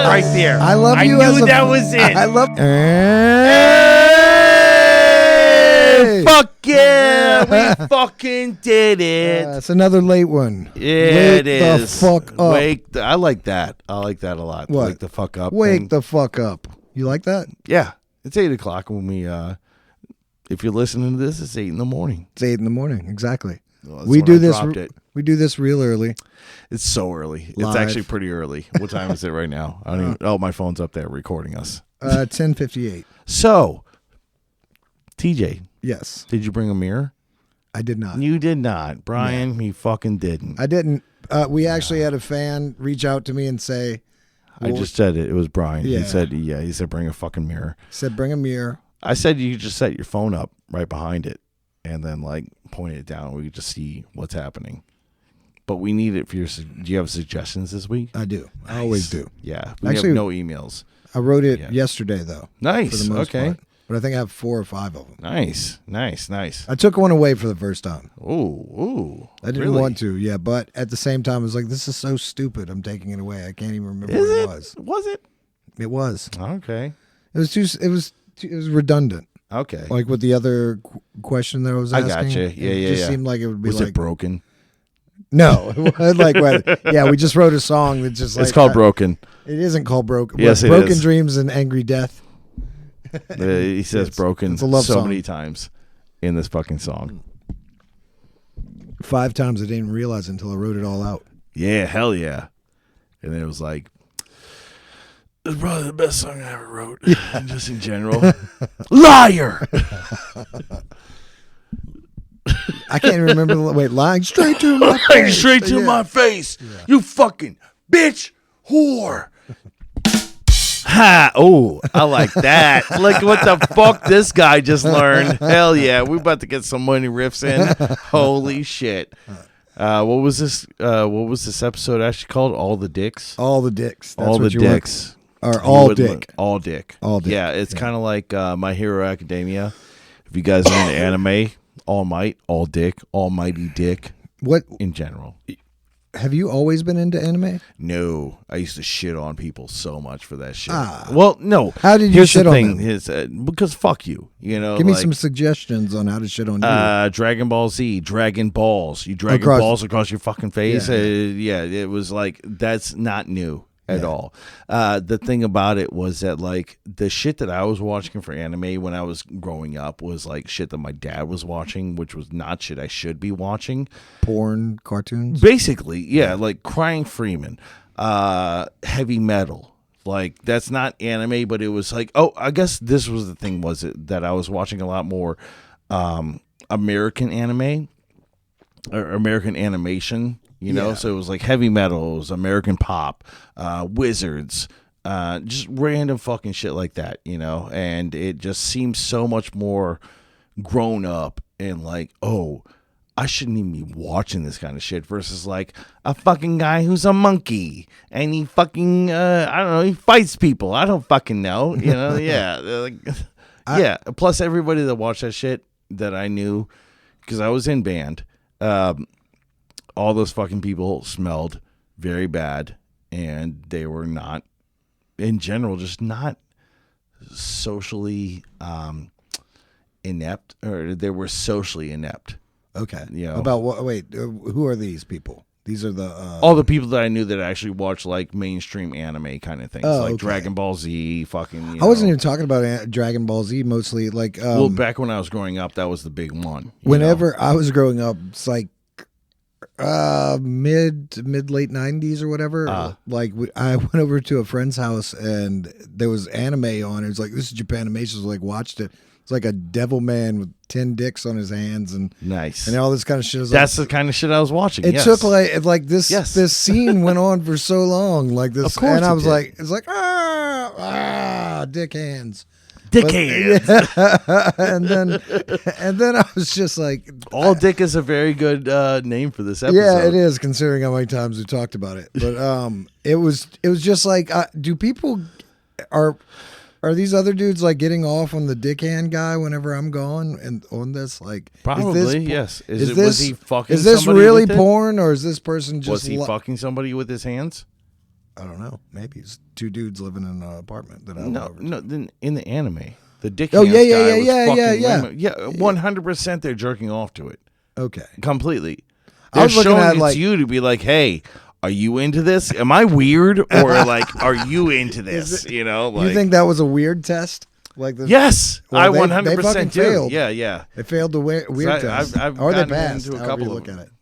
it right there. I love I you. knew that was it. I love. Hey! Fuck yeah! We fucking did it. It's another late one. Yeah, Wake it is. the fuck up. I like that. I like that a lot. What? Wake the fuck up. Wake the fuck up. You like that? Yeah. It's 8 o'clock when we, if you're listening to this, it's 8 in the morning. It's 8 in the morning. Exactly. Well, We do this. It. We do this real early. It's so early. Live. It's actually pretty early. What time is it right now? I don't even. Oh, my phone's up there recording us. 10:58. So, TJ. Yes. Did you bring a mirror? I did not. You did not, Brian. He fucking didn't. I didn't. We actually had a fan reach out to me and say, I just said it. It was Brian. Yeah. He said, he said, bring a fucking mirror. Said, bring a mirror. I said, you just set your phone up right behind it and then like point it down. We could just see what's happening. But we need it for your, do you have suggestions this week? I do. Nice. I always do. Yeah. We Actually, have no emails. I wrote it yesterday, though. Nice. For the most okay. part. But I think I have 4 or 5 of them. Nice. I took one away for the first time. Ooh. I didn't really? want to, yeah. But at the same time, I was like, this is so stupid. I'm taking it away. I can't even remember Is what it? it was. Was it? It was. Okay. It was too. It was redundant. Okay. Like with the other question that I was asking. I gotcha. It just seemed like it would be Was like it broken? No, like we just wrote a song that's just like It's called Broken. It isn't called Broken. Yes, it Broken is. Dreams and Angry Death. He says broken it's a love so song. many times in this fucking song. 5 times I didn't even realize it until I wrote it all out. Yeah, hell yeah. And then it was like, it's probably the best song I ever wrote, just in general. Liar! I can't even remember. Lying straight to my face. Lying straight to my face. Yeah. You fucking bitch whore. Ha! Oh, I like that. Look what the fuck this guy just learned. Hell yeah, we about to get some money riffs in. Holy shit! What was this? What was this episode actually called? All the dicks. All the dicks. That's all what the dicks. Or all dick. All dick. All dick. Yeah, it's kind of like My Hero Academia. If you guys are into anime, All Might, All Dick, Almighty Dick. What in general? Have you always been into anime? No, I used to shit on people so much for that shit. Ah. Well, no. How did you Here's shit the on thing, them? Because fuck you. You know, give me some suggestions on how to shit on you. Dragon Ball Z, Dragon Balls. You Dragon Balls across your fucking face. Yeah. It was like that's not new at all. The thing about it was that like the shit that I was watching for anime when I was growing up was like shit that my dad was watching, which was not shit I should be watching. Porn cartoons? Basically, yeah, like Crying Freeman, heavy metal. Like that's not anime, but it was like, oh, I guess this was the thing, was it that I was watching a lot more American anime or American animation. You know, so it was like heavy metal, it was American pop, wizards, just random fucking shit like that, you know, and it just seems so much more grown up and like, oh, I shouldn't even be watching this kind of shit versus like a fucking guy who's a monkey and he fucking, I don't know, he fights people. I don't fucking know, you know, yeah. Plus everybody that watched that shit that I knew, because I was in band, all those fucking people smelled very bad, and they were not, in general, just not socially inept, or they were socially inept. Okay. You know, about what? Wait, who are these people? These are the all the people that I knew that actually watched like mainstream anime kind of things, like okay. Dragon Ball Z. Fucking. I wasn't even talking about Dragon Ball Z. Mostly like. Well, back when I was growing up, that was the big one. Whenever I was growing up, it's like mid late 90s or whatever. Like I went over to a friend's house and there was anime on. It was like, this is Japanimation. So like watched it. It's like a devil man with 10 dicks on his hands and nice and all this kind of shit. That's the kind of shit I was watching. It took like this this scene went on for so long, like this, of course, and I was did. like, it's like dick hands. Dickhead. and then I was just like, All Dick is a very good name for this episode. Yeah, it is, considering how many times we talked about it. But it was just like, do people are these other dudes like getting off on the dickhand guy whenever I'm gone and on this? Like, probably yes. Was he fucking? Is this really porn, or is this person just was he fucking somebody with his hands? I don't know. Maybe it's two dudes living in an apartment that I went over to. No. Then in the anime, the dick Oh, hands yeah, guy was yeah, fucking yeah. 100%. They're jerking off to it Okay. completely. I They're was looking showing at, it like- to you to be like, hey, are you into this? Am I weird, or like, are you into this? You know, like, You think that was a weird test? Like the, yes, Well, I they 100% fucking do. failed. Yeah. They failed the weird So test. I've or they gotten passed. into a However couple you of look them. at it.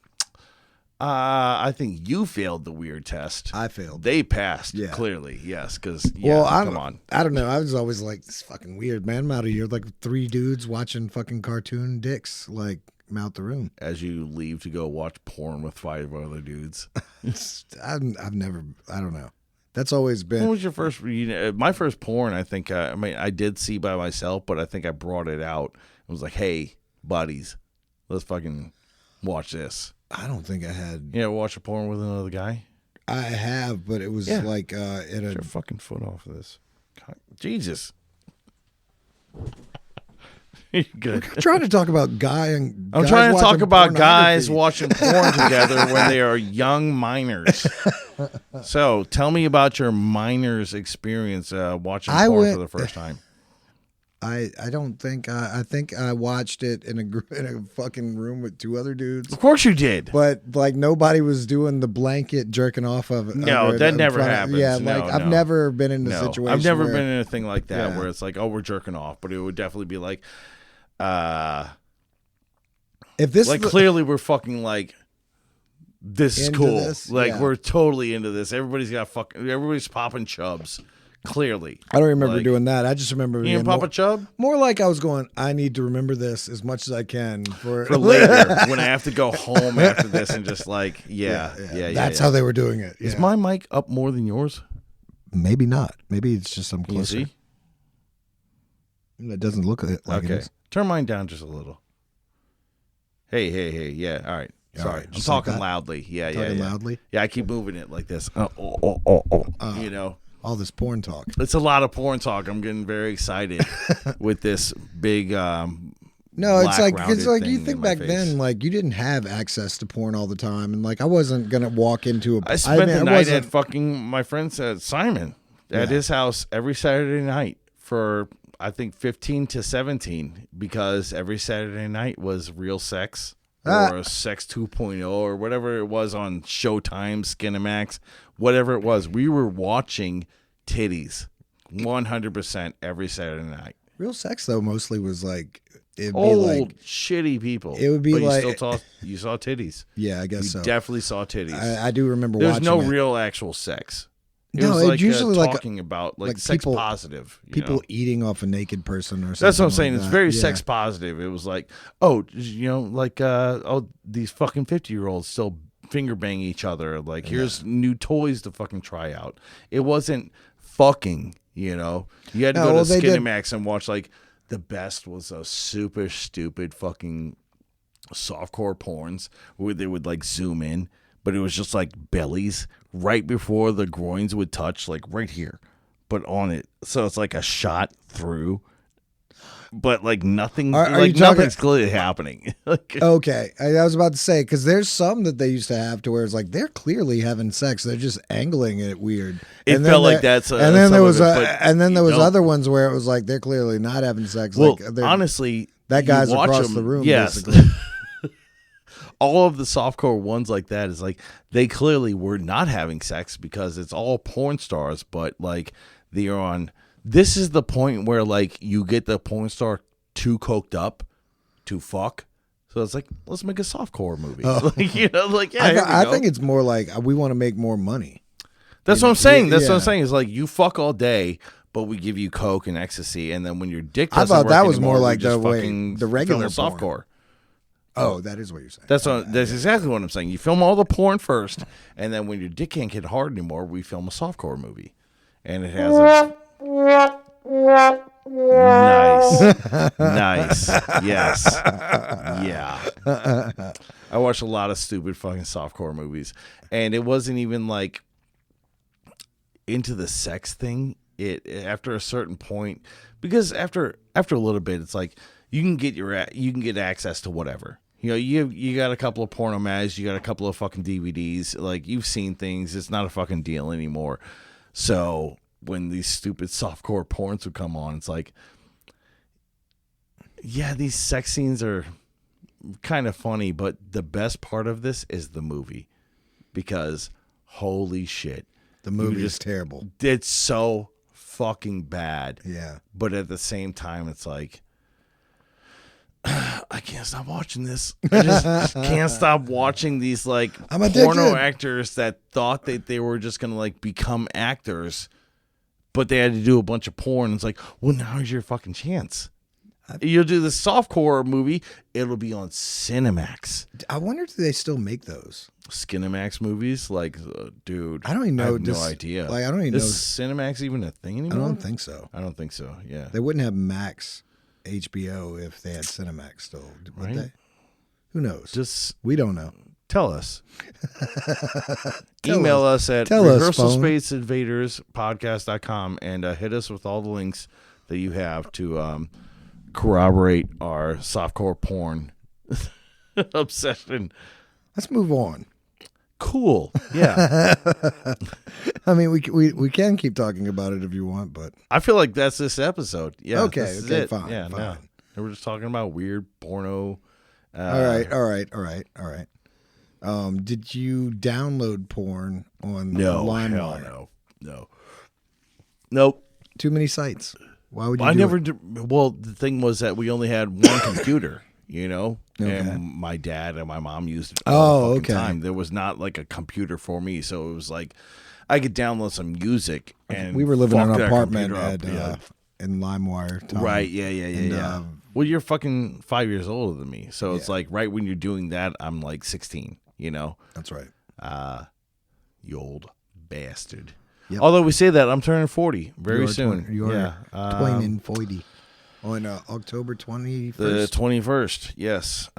I think you failed the weird test. I failed. They passed, Yeah. clearly, yes, because, Well, come on. I don't know. I was always like, this is fucking weird, man. I'm out of here. Like three dudes watching fucking cartoon dicks, like, out the room. As you leave to go watch porn with 5 other dudes. I've never, I don't know. That's always been. What was your first, my first porn, I think, I did see by myself, but I think I brought it out. It was like, hey, buddies, let's fucking watch this. I don't think I had. You ever watch a porn with another guy? I have, but it was like in Get a. your fucking foot off of this. God, Jesus. You're good. We're trying to talk about I'm I'm trying to talk about guys watching porn together when they are young minors. So tell me about your minors experience watching porn for the first time. I don't think I think I watched it in a fucking room with two other dudes. Of course you did. But like nobody was doing the blanket jerking off of it. No, that never happens. Yeah, No, like I've no. never been in a situation. I've never where, been in a thing like that Yeah. where it's like, oh, we're jerking off, but it would definitely be like, if this like is the- clearly we're fucking like, this is Into cool. this? Like Yeah. we're totally into this. Everybody's popping chubs. Clearly, I don't remember like, doing that. I just remember you being didn't pop a chub more like I was going. I need to remember this as much as I can for later when I have to go home after this and just like, yeah. That's how they were doing it. Is yeah. my mic up more than yours? Maybe not. Maybe it's just some Can you closer. see? It doesn't look like Okay, it is. turn mine down just a little. Hey, yeah. All right. All Sorry, right, I'm just like talking that? loudly. Yeah. Talking loudly. Yeah, I keep moving it like this. You know, All this porn talk. it's a lot of porn talk. I'm getting very excited with this big. No, it's black like rounded it's like thing you in think my back face. then, like you didn't have access to porn all the time, and like I wasn't gonna walk into a. I spent the I night wasn't- at fucking my friend said Simon at Yeah. his house every Saturday night for I think 15 to 17 because every Saturday night was Real Sex or Sex 2.0 or whatever it was on Showtime, Skinamax, whatever it was. We were watching titties 100% every Saturday night. Real sex though mostly was like it'd be Old like shitty people. it would be but like- you still you saw titties. yeah, I guess You so. definitely saw titties. I do remember There's watching no it. real actual sex. It No, was it's like usually like a- talking about like sex people- positive. you people know? eating off a naked person or something. That's what I'm saying. like It's that. very Yeah. sex positive. It was like, oh, like these fucking 50-year-olds still finger bang each other. Like here's new toys to fucking try out. It wasn't fucking. You know, you had to No, go well, to they did- Skinamax and watch like the best was a super stupid fucking softcore porns where they would like zoom in, but it was just like bellies right before the groins would touch, like right here, but on it. So it's like a shot through, but like nothing, Are like you talking- nothing's clearly happening. Like, Okay, I was about to say because there's some that they used to have to where it's like they're clearly having sex, they're just angling it weird. It And then felt like there- that's and then some there of was it, but and then there you was don't. other ones where it was like they're clearly not having sex. Well, like they're- honestly, that you guy's watch across them- the room. Yes. Basically. All of the softcore ones like that is like they clearly were not having sex because it's all porn stars, but like they're on. This is the point where like you get the porn star too coked up to fuck. So it's like let's make a softcore movie. Like, you know, like yeah, here we I go. think it's more like we want to make more money. That's what I'm saying. That's what I'm yeah. saying. Is like you fuck all day, but we give you coke and ecstasy, and then when your dick I doesn't thought work that was anymore, more we like just the way- fucking the regular film porn. softcore. Oh, that is what you're saying. That's exactly what I'm saying. You film all the porn first, and then when your dick can't get hard anymore, we film a softcore movie, and it has a nice, yes, yeah. I watched a lot of stupid fucking softcore movies, and it wasn't even like into the sex thing. It after a certain point, because after a little bit, it's like you can get access to whatever. You know, you got a couple of porno mags, you got a couple of fucking DVDs. Like, you've seen things. It's not a fucking deal anymore. So when these stupid softcore porns would come on, it's like, yeah, these sex scenes are kind of funny, but the best part of this is the movie, because holy shit, the movie is terrible. It's so fucking bad. Yeah, but at the same time, it's like, I can't stop watching this. I just can't stop watching these like porno actors that thought that they were just gonna like become actors, but they had to do a bunch of porn. It's like, well, now's your fucking chance. You'll do the softcore movie. It'll be on Cinemax. I wonder if they still make those Skinemax movies. Like, dude, I don't even know. I have no idea. Like, I don't even know. Is Cinemax even a thing anymore? I don't think so. I don't think so. Yeah, they wouldn't have Max HBO if they had Cinemax still, would right? they? Who knows? Just we don't know. Tell us. Email us at rehearsalspaceinvaderspodcast.com and hit us with all the links that you have to corroborate our softcore porn obsession. Let's move on. Cool. Yeah. I mean, we can keep talking about it if you want, but I feel like that's this episode. Yeah. Okay. Fine. Yeah. Fine. No. We're just talking about weird porno. All right. Did you download porn on LimeWire? No. Nope. Too many sites. Why would you? Well, the thing was that we only had one computer, you know, and my dad and my mom used it all the fucking time. There was not like a computer for me, so it was like I could download some music. And we were living in an apartment in LimeWire. Tom. Right? Yeah. Well, you're fucking 5 years older than me, so it's like right when you're doing that, I'm like 16. You know. That's right. You old bastard. Yep. Although we say that, I'm turning 40 very soon. You're 40 on October 21st. The 21st, yes.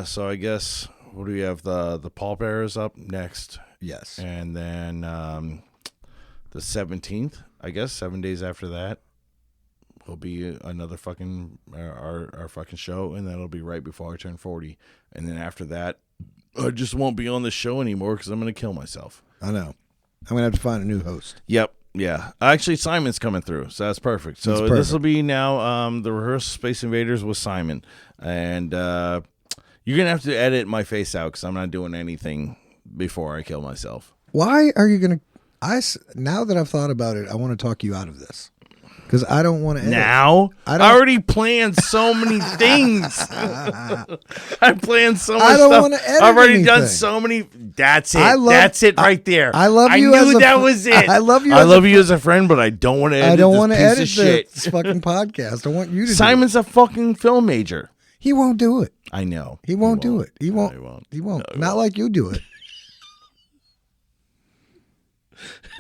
So I guess, what do we have? The pallbearers up next. Yes. And then the 17th, I guess, 7 days after that, will be another fucking, our fucking show. And that'll be right before I turn 40. And then after that, I just won't be on the show anymore because I'm going to kill myself. I know. I'm going to have to find a new host. Yep. Yeah. Actually, Simon's coming through, so that's perfect. So this will be now the Rehearsal Space Invaders with Simon. And you're going to have to edit my face out because I'm not doing anything before I kill myself. Why are you going to... Now that I've thought about it, I want to talk you out of this. Because I don't want to edit. Now? I already planned so many things. I planned so much stuff. I don't want to edit I've already anything. done so many. That's it. That's it right there. I love you. I knew that was it. I love you. I love you as a friend, but I don't want to edit. I don't want to edit this fucking podcast. I want you to. Simon's a fucking film major. He won't do it. I know. He won't do it. He won't. No, he won't. No, Not like you do it.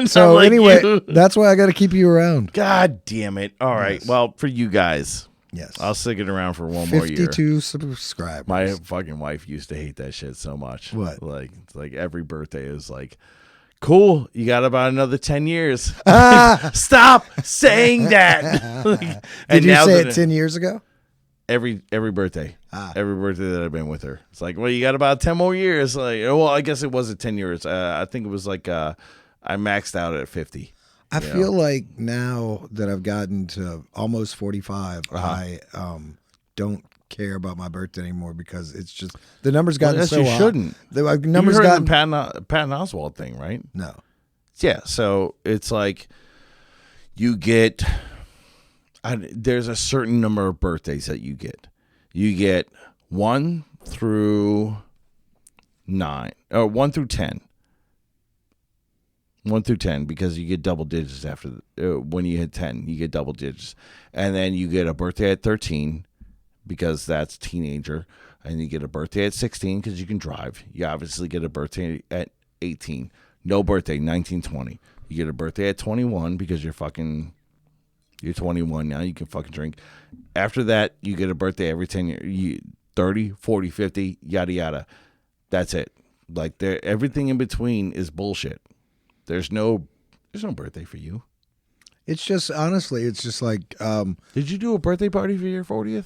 So like anyway, that's why I got to keep you around. God damn it. All right. Yes. Well, for you guys. Yes. I'll stick it around for one more year. 52 subscribers. My fucking wife used to hate that shit so much. What? Like every birthday is like, cool, you got about another 10 years. Stop saying that. Did you say it 10 years ago? Every birthday. Every birthday that I've been with her. It's like, well, you got about 10 more years. Like, well, I guess it wasn't 10 years. I think it was like I maxed out at 50. I feel like now that I've gotten to almost 45, I don't care about my birthday anymore because it's just the numbers gotten so high. You shouldn't. The numbers you heard gotten the Patton Oswalt thing, right? No. Yeah, so it's like you get there's a certain number of birthdays that you get. You get 1 through 9 or 1 through 10. 1 through 10 because you get double digits after when you hit 10, you get double digits. And then you get a birthday at 13 because that's teenager. And you get a birthday at 16 because you can drive. You obviously get a birthday at 18. No birthday, 19, 20. You get a birthday at 21 because you're 21 now. You can fucking drink. After that, you get a birthday every 10 years. 30, 40, 50, yada, yada. That's it. Like everything in between is bullshit. There's no birthday for you. It's just, honestly, it's just like... Did you do a birthday party for your 40th?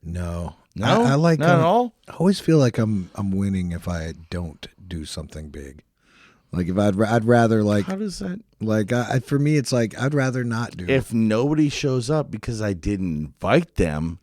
No. No, I like not at all. I always feel like I'm winning if I don't do something big. Like if I'd rather like How does that? like for me it's like I'd rather not do it. If nobody shows up because I didn't invite them,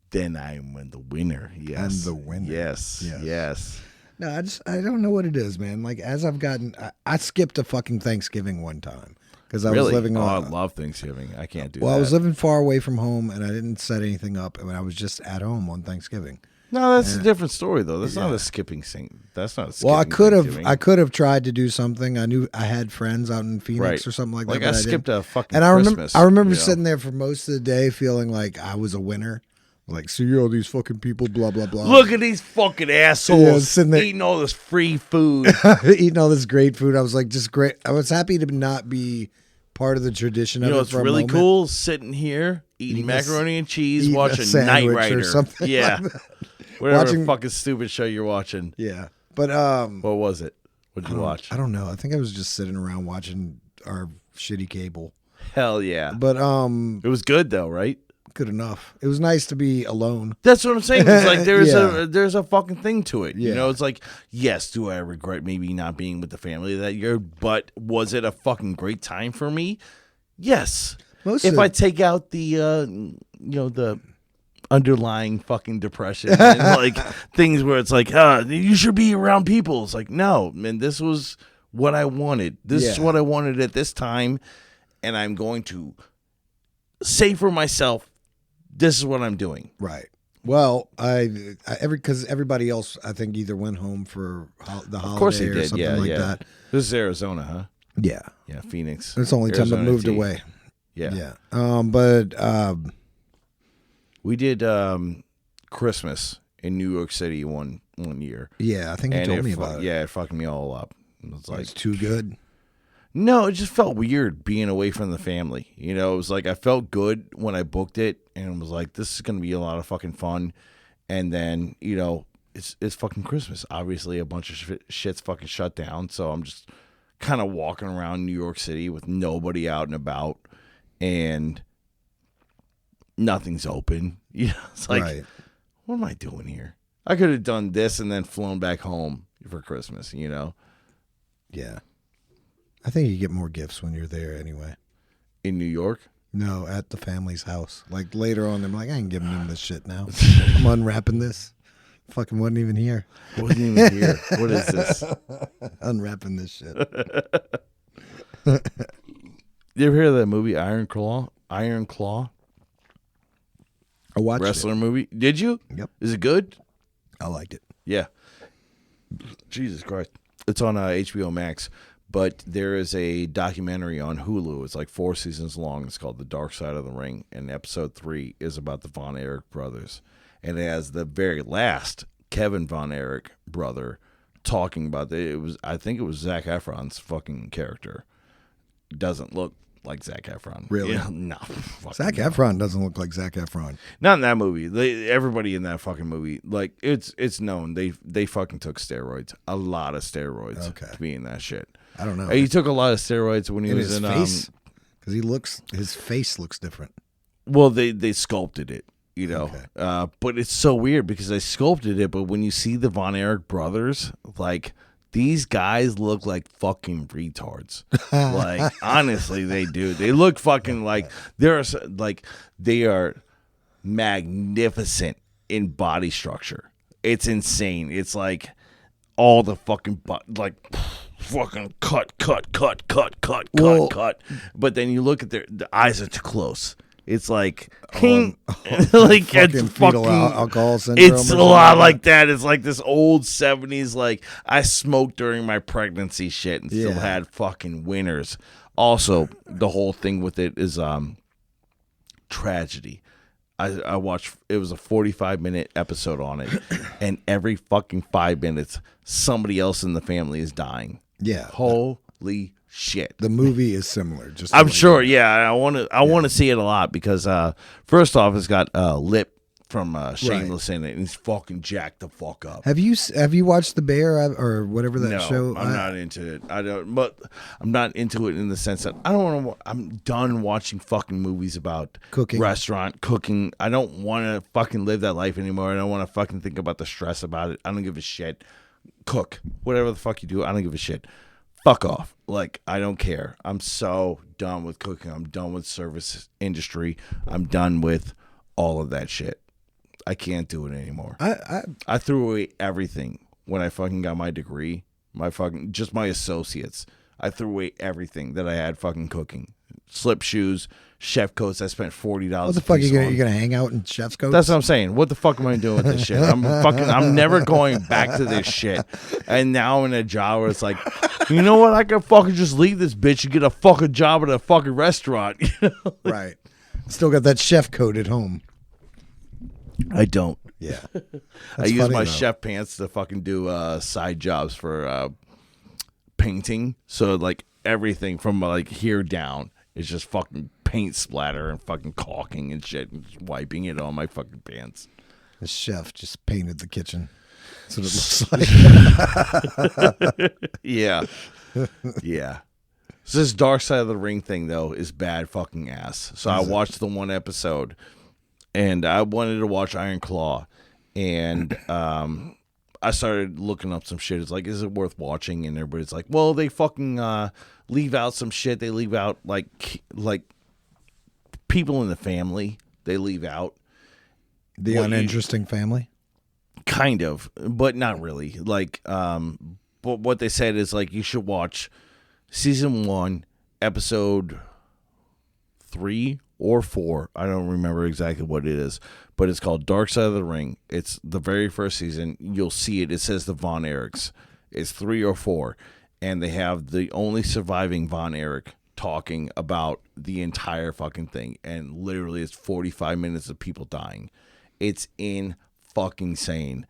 then I'm the winner. Yes, I'm the winner. Yes. No, I don't know what it is, man. Like as I've gotten, I skipped a fucking Thanksgiving one time because I was living I on. love Thanksgiving. I can't do Well, that. I was living far away from home, and I didn't set anything up, and I was just at home on Thanksgiving. No, that's a different story though. That's not a skipping thing. That's not. Well, I could Thanksgiving. have tried to do something. I knew I had friends out in Phoenix or something like that. Like but I skipped didn't. a fucking. And Christmas, I remember you know? sitting there for most of the day feeling like I was a winner. Like, see all these fucking people, blah blah blah. Look at these fucking assholes Yeah, sitting there eating all this free food. eating all this great food. I was like, just great. I was happy to not be part of the tradition. You know of it what's for a really moment. cool? Sitting here eating macaroni and cheese, eating a watching Knight sandwich or Rider. something Yeah, like that. whatever fucking stupid show you're watching. Yeah, but What was it? What did you watch? I don't know. I think I was just sitting around watching our shitty cable. Hell yeah! But It was good though, right? good enough. It was nice to be alone. That's what I'm saying. It's like there's Yeah. there's a fucking thing to it. You Yeah. know, it's like, yes, do I regret maybe not being with the family that year? But was it a fucking great time for me? Yes. If I take out the the underlying fucking depression and like things where it's like, you should be around people. It's like, no, man, this was what I wanted. This is what I wanted at this time, and I'm going to say for myself, this is what I'm doing. Right. Well, because everybody else I think either went home for the holiday Of course they or did. something like that. This is Arizona, huh? Yeah. Yeah, Phoenix. It's the only time I Arizona moved tea. away. Yeah. Yeah. But We did Christmas in New York City one year. yeah, I think you told me about it. Yeah, it fucked me all up. It was like It's too good. No, it just felt weird being away from the family. You know, it was like I felt good when I booked it, and it was like, this is going to be a lot of fucking fun. And then, it's fucking Christmas. Obviously, a bunch of shit's fucking shut down, so I'm just kind of walking around New York City with nobody out and about, and nothing's open. It's like, Right. what am I doing here? I could have done this and then flown back home for Christmas, Yeah. I think you get more gifts when you're there anyway. in New York. No, at the family's house. Like later on, they're like, I ain't giving them this shit now. I'm unwrapping this. Fucking wasn't even here. Wasn't even here. What is this? Unwrapping this shit. You ever hear of that movie Iron Claw? Iron Claw? I watched Wrestler movie? Did you? Yep. Is it good? it. I liked it. Yeah. Jesus Christ. It's on HBO Max, but there is a documentary on Hulu. It's like 4 seasons long. It's called The Dark Side of the Ring, and episode 3 is about the Von Erich brothers. And it has the very last Kevin Von Erich brother talking about it. I think it was Zac Efron's fucking character. Doesn't look like Zac Efron. Really? Yeah, no. Zac Efron doesn't look like Zac Efron. Not in that movie. Everybody in that fucking movie, like it's known they fucking took steroids, a lot of steroids to be in that shit. I don't know. He took a lot of steroids when he in was his in face, because his face looks different. well, they sculpted it, Okay. but it's so weird because they sculpted it, but when you see the Von Erich brothers, like these guys look like fucking retards. Like honestly, they do. They look fucking like they are magnificent in body structure. It's insane. It's like all the fucking fucking cut. Well- Cut. But then you look at the eyes are too close. It's like fucking it's fetal alcohol syndrome. It's or a lot something. like that. It's like this old 70s, like I smoked during my pregnancy shit and still Yeah. had fucking winners. Also, the whole thing with it is tragedy. I watched, it was a 45-minute episode on it, and every fucking 5 minutes, somebody else in the family is dying. Yeah. Holy shit. The movie is similar. Just I'm sure, yeah. I want to see it a lot because first off, it's got Lip from Shameless in it, and he's fucking jacked the fuck up. Have you watched The Bear or whatever that show? I'm not into it. I don't, but I'm not into it in the sense that I don't want to. I'm done watching fucking movies about Cooking. restaurant cooking. I don't want to fucking live that life anymore. I don't want to fucking think about the stress about it. I don't give a shit. Cook whatever the fuck you do. I don't give a shit. Fuck off. Like, I don't care. I'm so done with cooking. I'm done with service industry. I'm done with all of that shit. I can't do it anymore. I threw away everything when I fucking got my degree, just my associates. I threw away everything that I had fucking cooking. Slip shoes, chef coats. I spent $40. What the fuck you gonna hang out in chef's coats? That's what I'm saying. What the fuck am I doing with this shit? I'm never going back to this shit. And now I'm in a job where it's like, you know what? I can fucking just leave this bitch and get a fucking job at a fucking restaurant. You know? Right. Still got that chef coat at home. I don't. Yeah. I use my chef pants to fucking do side jobs for painting. So like everything from like here down is just fucking paint splatter and fucking caulking and shit and just wiping it on my fucking pants. The chef just painted the kitchen. That's what it looks like. Yeah. Yeah. So this Dark Side of the Ring thing, though, is bad fucking ass. So I watched the one episode, and I wanted to watch Iron Claw, and I started looking up some shit. It's like, is it worth watching? And everybody's like, well, they fucking leave out some shit. They leave out, like people in the family. They leave out. The uninteresting family? Kind of, but not really. Like, but what they said is, like, you should watch season 1, episode 3 or 4. I don't remember exactly what it is, but it's called Dark Side of the Ring. It's the very first season. You'll see it. It says the Von Erichs. It's 3 or 4, and they have the only surviving Von Erich talking about the entire fucking thing, and literally it's 45 minutes of people dying. It's in fucking sane.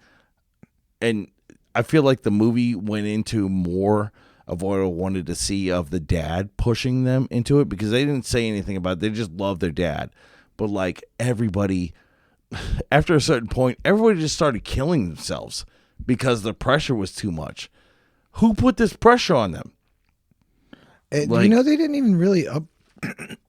And I feel like the movie went into more of what I wanted to see of the dad pushing them into it, because they didn't say anything about it. They just love their dad. But like everybody, after a certain point, everybody just started killing themselves because the pressure was too much. Who put this pressure on them? They didn't even really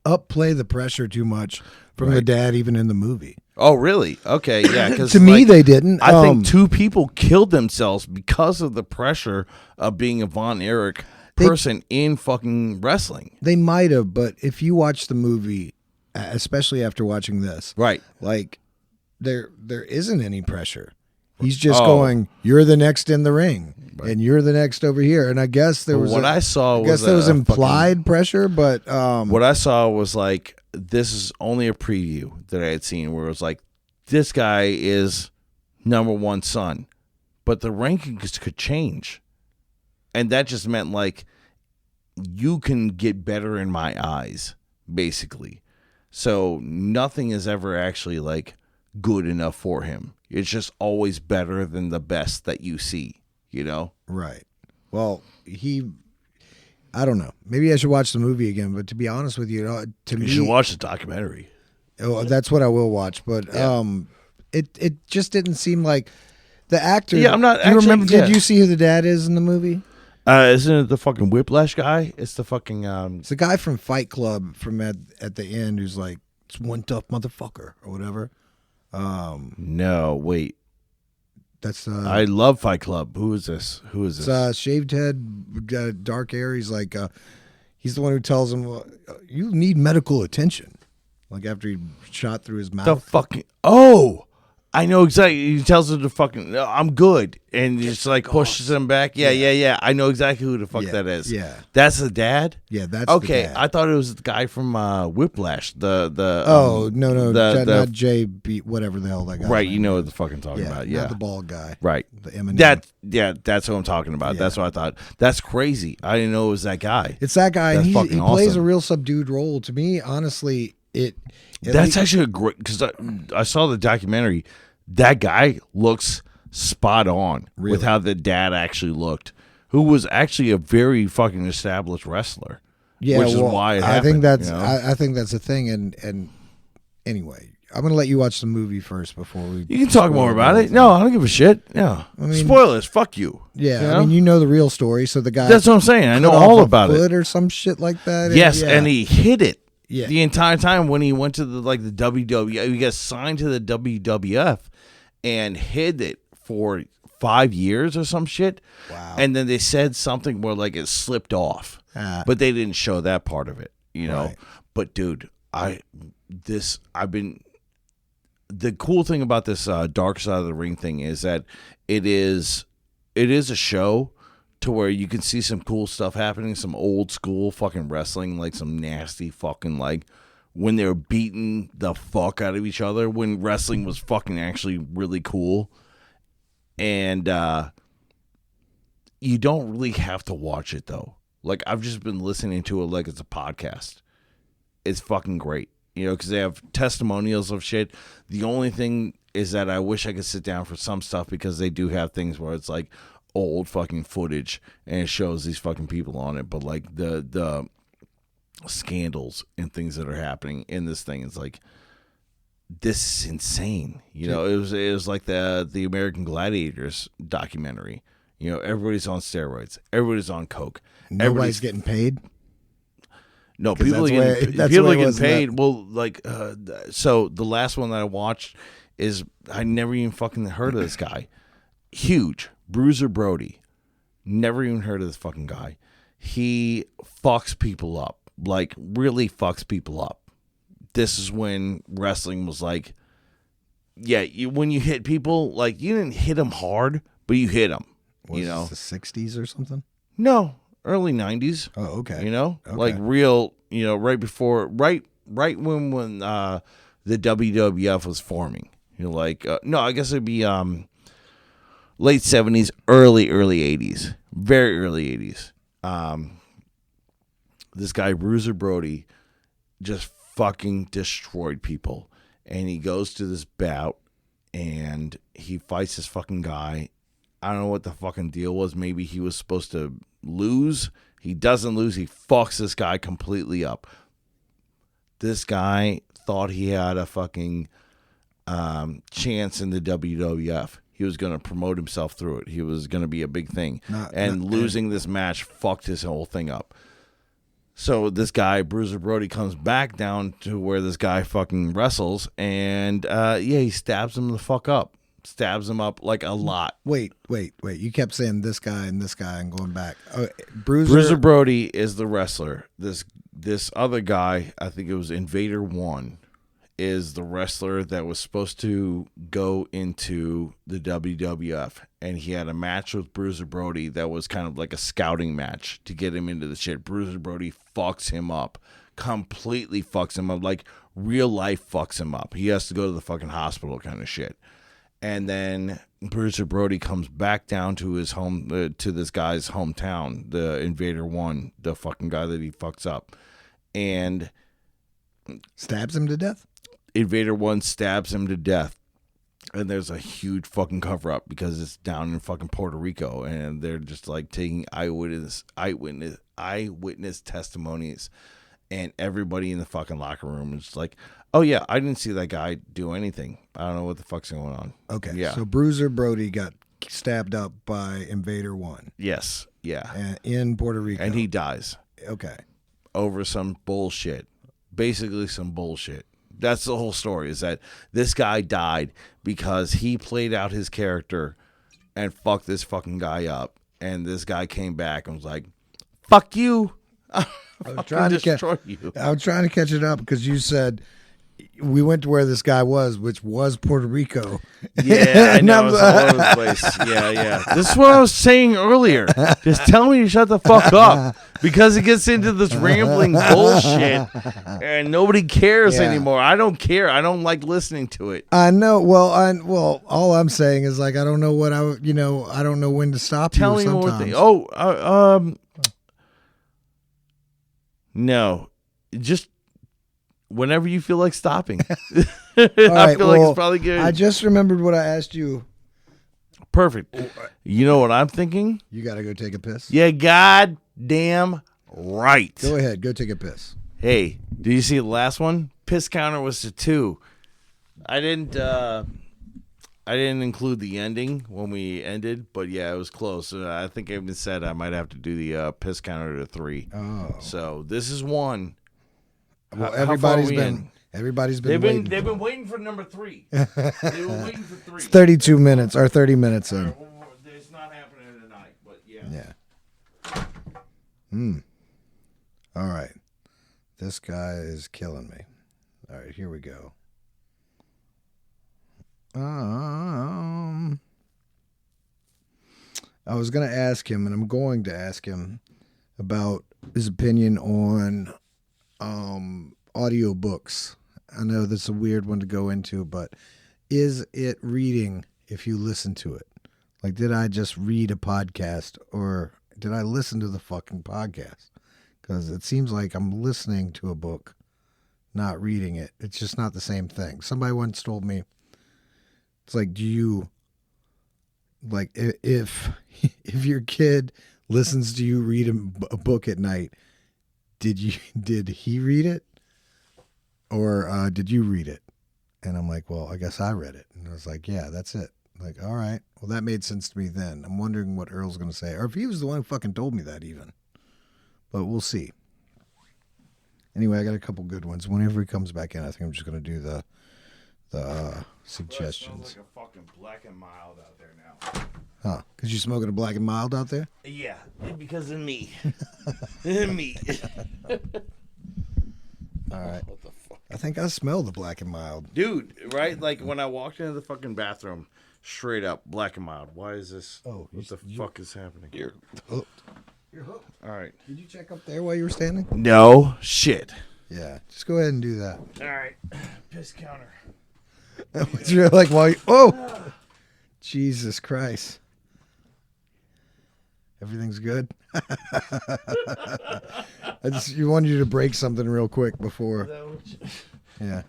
upplay the pressure too much from the dad, even in the movie. Oh, really? Okay, yeah. Because to me, they didn't. I think 2 people killed themselves because of the pressure of being a Von Erich person in fucking wrestling. They might have, but if you watch the movie, especially after watching this, right? Like there isn't any pressure. He's just going, "You're the next in the ring, and you're the next over here." And I guess there was I guess there was implied pressure, but what I saw was like, this is only a preview that I had seen where it was like, this guy is number 1 son, but the rankings could change. And that just meant like, you can get better in my eyes, basically. So nothing is ever actually like good enough for him. It's just always better than the best that you see, you know? Right. Well, I don't know. Maybe I should watch the movie again, but to be honest with you, You should watch the documentary. Oh, that's what I will watch, but it just didn't seem like the actor. Yeah, I'm not. Do you remember? Did you see who the dad is in the movie? Isn't it the fucking Whiplash guy? It's the fucking. It's the guy from Fight Club from at the end who's like, it's one tough motherfucker or whatever. No, wait. That's I love Fight Club. Who is this? It's shaved head, dark hair. He's like, he's the one who tells him, you need medical attention. Like after he shot through his mouth. The fucking I know exactly. He tells him to fucking, no, I'm good, and he just like pushes him back. Yeah. I know exactly who the fuck that is. Yeah, that's the dad. Yeah, that's okay. The dad. I thought it was the guy from Whiplash. No, not JB, whatever the hell that guy. Right, you know what the fucking talking about. Yeah, not the bald guy. Right, the Eminem. That's what I'm talking about. Yeah. That's what I thought. That's crazy. I didn't know it was that guy. It's that guy. That's He fucking plays awesome. a real subdued role. To me, honestly, That's actually a great, because I saw the documentary. That guy looks spot on with how the dad actually looked, who was actually a very fucking established wrestler. Yeah, which is why it happened. I think that's I think that's a thing. And anyway, I'm gonna let you watch the movie first before we. You can talk more about it. No, I don't give a shit. Yeah, spoilers. Fuck you. Yeah, you know? I mean, you know the real story. So the guy. That's what I'm saying. I know all about it. Or some shit like that. Yes, and he hid it. Yeah. The entire time when he went to the WWF, he got signed to the WWF and hid it for 5 years or some shit. Wow. And then they said something where like it slipped off, but they didn't show that part of it, you know. Right. But dude, the cool thing about this Dark Side of the Ring thing is that it is a show to where you can see some cool stuff happening, some old school fucking wrestling, like some nasty fucking like when they were beating the fuck out of each other, when wrestling was fucking actually really cool. And you don't really have to watch it though. Like I've just been listening to it like it's a podcast. It's fucking great. You know, because they have testimonials of shit. The only thing is that I wish I could sit down for some stuff because they do have things where it's like old fucking footage and it shows these fucking people on it. But like the scandals and things that are happening in this thing, it's like, this is insane. You know, it was like the American Gladiators documentary. You know, everybody's on steroids. Everybody's on coke. Nobody's getting paid. No, people are getting paid. Well, like, so the last one that I watched is I never even fucking heard of this guy. Huge. Bruiser Brody. Never even heard of this fucking guy. He fucks people up. Like, really fucks people up. This is when wrestling was like, yeah, when you hit people, like, you didn't hit them hard, but you hit them. Was you know, this the 60s or something? No. Early 90s. Oh, okay. You know? Okay. Like real, you know, right when the WWF was forming. You know, like, no, I guess it'd be late 70s, early 80s. Very early 80s. This guy, Bruiser Brody, just fucking destroyed people. And he goes to this bout and he fights this fucking guy. I don't know what the fucking deal was. Maybe he was supposed to lose. He doesn't lose. He fucks this guy completely up. This guy thought he had a fucking chance in the WWF. He was going to promote himself through it. He was going to be a big thing. Losing this match fucked his whole thing up. So this guy, Bruiser Brody, comes back down to where this guy fucking wrestles. And, he stabs him the fuck up. Stabs him up like a lot. Wait. You kept saying this guy and going back. Bruiser Brody is the wrestler. This other guy, I think it was Invader 1, is the wrestler that was supposed to go into the WWF. And he had a match with Bruiser Brody that was kind of like a scouting match to get him into the shit. Bruiser Brody fucks him up. Completely fucks him up. Like real life fucks him up. He has to go to the fucking hospital kind of shit. And then Bruiser Brody comes back down to his home, to this guy's hometown, the Invader 1, the fucking guy that he fucks up. And stabs him to death? Invader 1 stabs him to death. And there's a huge fucking cover up because it's down in fucking Puerto Rico. And they're just like taking eyewitness testimonies. And everybody in the fucking locker room is like, oh, yeah, I didn't see that guy do anything. I don't know what the fuck's going on. Okay. Yeah. So Bruiser Brody got stabbed up by Invader 1. Yes. Yeah. In Puerto Rico. And he dies. Okay. Over some bullshit. Basically some bullshit. That's the whole story, is that this guy died because he played out his character and fucked this fucking guy up. And this guy came back and was like, fuck you. I was trying to catch it up because you said we went to where this guy was, which was Puerto Rico. Yeah, I know. It's all over the place. Yeah. This is what I was saying earlier. Just tell me to shut the fuck up because it gets into this rambling bullshit and nobody cares anymore. I don't care. I don't like listening to it. I know. Well, all I'm saying is like I don't know what I don't know when to stop. Tell me more things. No, just whenever you feel like stopping. I feel like it's probably good. I just remembered what I asked you. Perfect. You know what I'm thinking? You got to go take a piss? Yeah, goddamn right. Go ahead. Go take a piss. Hey, did you see the last one? Piss counter was to 2. I didn't include the ending when we ended, but yeah, it was close. I think I even said I might have to do the piss counter to 3. Oh. So this is 1. Well, How far are we in? everybody's been waiting. They've been waiting for number 3. They were waiting for 3. It's 32 minutes or 30 minutes in. It's not happening tonight, but yeah. Yeah. All right. This guy is killing me. All right, here we go. I was going to ask him, and I'm going to ask him about his opinion on audiobooks. I know that's a weird one to go into, but is it reading if you listen to it? Like, did I just read a podcast or did I listen to the fucking podcast? Because it seems like I'm listening to a book, not reading it. It's just not the same thing. Somebody once told me, it's like, do you, like, if your kid listens to you read a book at night, did he read it? Or did you read it? And I'm like, well, I guess I read it. And I was like, yeah, that's it. Like, all right. Well, that made sense to me then. I'm wondering what Earl's going to say. Or if he was the one who fucking told me that even. But we'll see. Anyway, I got a couple good ones. Whenever he comes back in, I think I'm just going to do the suggestions. It smells like a fucking Black and Mild out there now. Huh. Because you smoking a Black and Mild out there? Yeah, because of me. Me. All right. What the fuck? I think I smell the Black and Mild. Dude, right? Like when I walked into the fucking bathroom, straight up Black and Mild. Why is this? Oh, what the fuck is happening? You're hooked. You're hooked. All right. Did you check up there while you were standing? No shit. Yeah, just go ahead and do that. All right. Piss counter. You're like, while you, oh, Jesus Christ. Everything's good. You wanted you to break something real quick before. Yeah.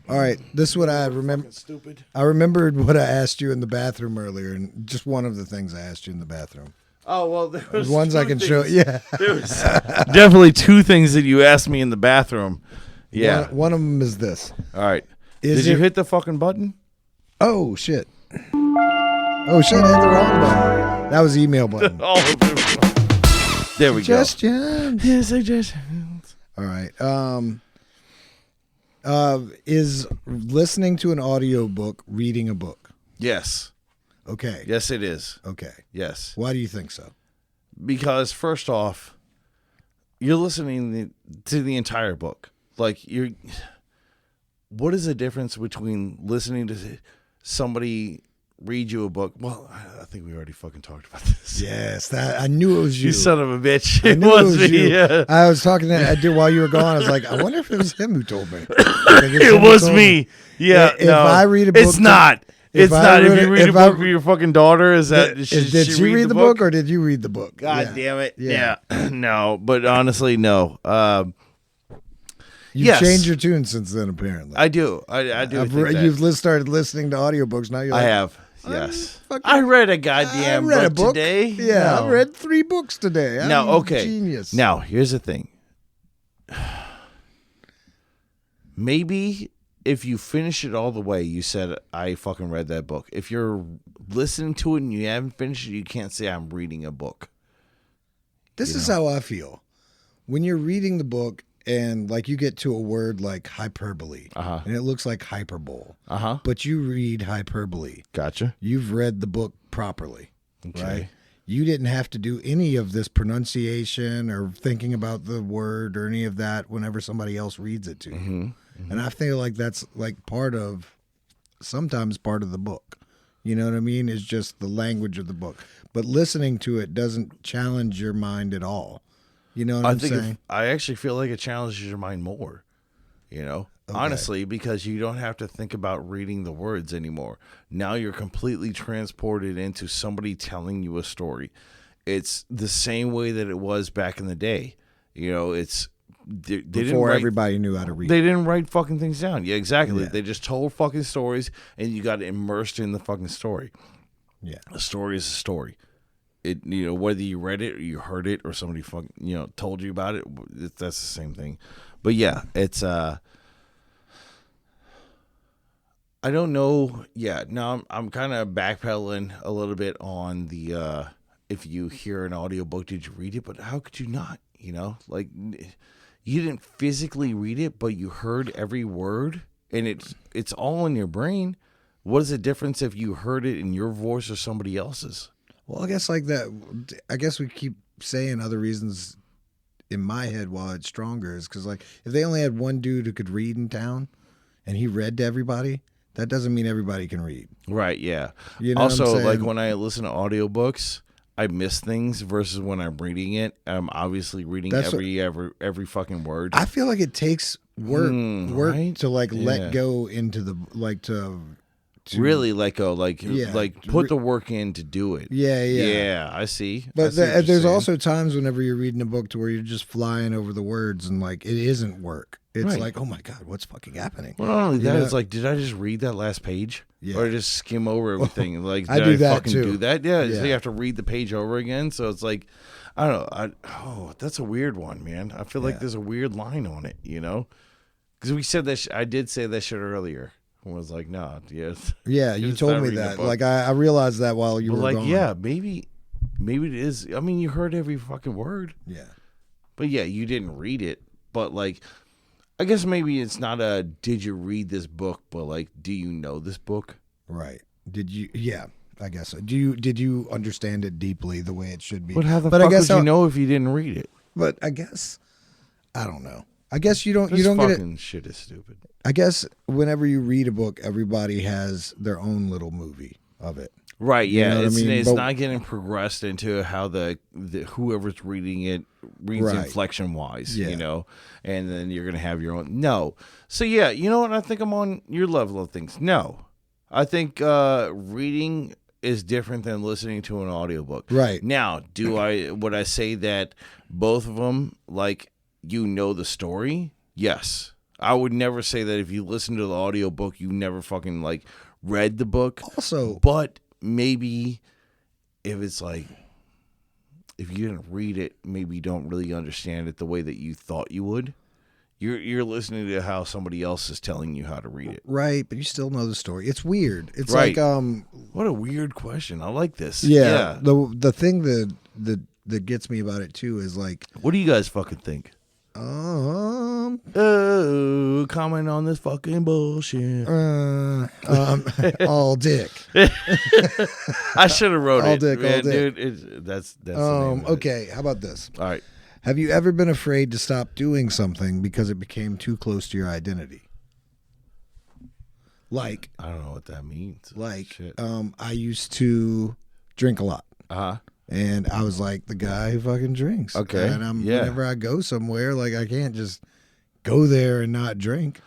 All right, this is what I remember. Stupid. I remembered what I asked you in the bathroom earlier, and just one of the things I asked you in the bathroom. Oh well, there was ones I can show. Yeah, there was definitely 2 things that you asked me in the bathroom. Yeah, one of them is this. All right. Did you hit the fucking button? Oh shit! Oh shit! I hit the wrong button. That was the email button. Oh, there we go. Suggestions. Yeah, suggestions. All right. Is listening to an audiobook reading a book? Yes. Okay. Yes, it is. Okay. Yes. Why do you think so? Because first off, you're listening to the entire book. Like what is the difference between listening to somebody read you a book? Well, I think we already fucking talked about this. Yes, that I knew it was you. You son of a bitch. It was me. You. Yeah. I was talking to I did while you were gone. I was like, I wonder if it was him who told me. It was me. Yeah. If I read a book, it's not. It's not. If you read a book for your fucking daughter, is that did she read the book or did you read the book? God damn it. Yeah. No, but honestly, no. You've changed your tune since then, apparently. I do. I do. You've started listening to audiobooks now. You're like, I have. Yes. I read a goddamn book today. Yeah, no. I read 3 books today. I'm okay. Genius. Now, here's the thing. Maybe if you finish it all the way, you said, I fucking read that book. If you're listening to it and you haven't finished it, you can't say I'm reading a book. This is how I feel. When you're reading the book and like you get to a word like hyperbole, and it looks like hyperbole, but you read hyperbole. Gotcha. You've read the book properly, right? You didn't have to do any of this pronunciation or thinking about the word or any of that whenever somebody else reads it to you. And I feel like that's like sometimes part of the book. You know what I mean? It's just the language of the book. But listening to it doesn't challenge your mind at all. You know what I'm saying? I actually feel like it challenges your mind more, honestly, because you don't have to think about reading the words anymore. Now you're completely transported into somebody telling you a story. It's the same way that it was back in the day. It's before everybody knew how to read. They didn't write fucking things down. Yeah, exactly. Yeah. They just told fucking stories, and you got immersed in the fucking story. Yeah, a story is a story. It whether you read it or you heard it or somebody fucking told you about it, that's the same thing. But yeah, it's I don't know. Yeah, no, I'm kind of backpedaling a little bit on the if you hear an audiobook, did you read it? But how could you not? You know, like you didn't physically read it, but you heard every word, and it's all in your brain. What is the difference if you heard it in your voice or somebody else's? Well, I guess like that. I guess we keep saying other reasons in my head why it's stronger is because like if they only had one dude who could read in town, and he read to everybody. That doesn't mean everybody can read. Right, yeah. You know Also, what I'm saying? like when I listen to audiobooks, I miss things versus when I'm reading it. I'm obviously reading every fucking word. I feel like it takes work right? to like Yeah. let go into the like to really let go, Yeah. like put the work in to do it. yeah. I see. I But see what you're there's saying. also times whenever you're reading a book to where you're just flying over the words and like it isn't work. It's Right. like, oh my God, what's fucking happening? Well, not only You that, know? it's like, did I just read that last page? Yeah. Or just skim over everything? Like, I did do I that fucking too. do that? Yeah, Yeah. so you have to read the page over again. So it's like, I don't know. That's a weird one, man. I feel like Yeah. there's a weird line on it, you know? Because we said that, I did say that shit earlier. I was like, no, yes. Yeah, you It's told not me reading a that. book. Like I realized that while you But were like, gone. yeah, maybe it is. I mean, you heard every fucking word. Yeah. But yeah, you didn't read it. But like, I guess maybe it's not a did you read this book, but like, do you know this book? Right. Did you? Yeah, I guess so. Did you understand it deeply the way it should be? But how the But I fuck guess would you know if you didn't read it? But I guess I don't know. I guess you don't. This You don't get it. fucking shit is stupid. I guess whenever you read a book, everybody has their own little movie of it. Right, You yeah. know what I It's, mean? it's But- not getting progressed into how the whoever's reading it reads Right. inflection wise, Yeah. you know, and then you're going to have your own. No. So, yeah, you know what? I think I'm on your level of things. No. I think reading is different than listening to an audiobook. Right. Now, would I say that both of them, like, you know the story? Yes. I would never say that if you listen to the audiobook, you never fucking, like, read the book. Also, But maybe if it's like, if you didn't read it, maybe you don't really understand it the way that you thought you would. You're listening to how somebody else is telling you how to read it. right, but you still know the story. It's weird. It's Right. like What a weird question. I like this. yeah. The thing that gets me about it too is like What do you guys fucking think? Oh, comment on this fucking bullshit. all dick. I should have wrote All it. dick, all man, dick. dude. That's the name of it. Okay, how about this? All right. Have you ever been afraid to stop doing something because it became too close to your identity? Like, I don't know what that means. Shit. I used to drink a lot. Uh-huh. And I was like the guy who fucking drinks. Okay, And yeah. whenever I go somewhere, like I can't just go there and not drink.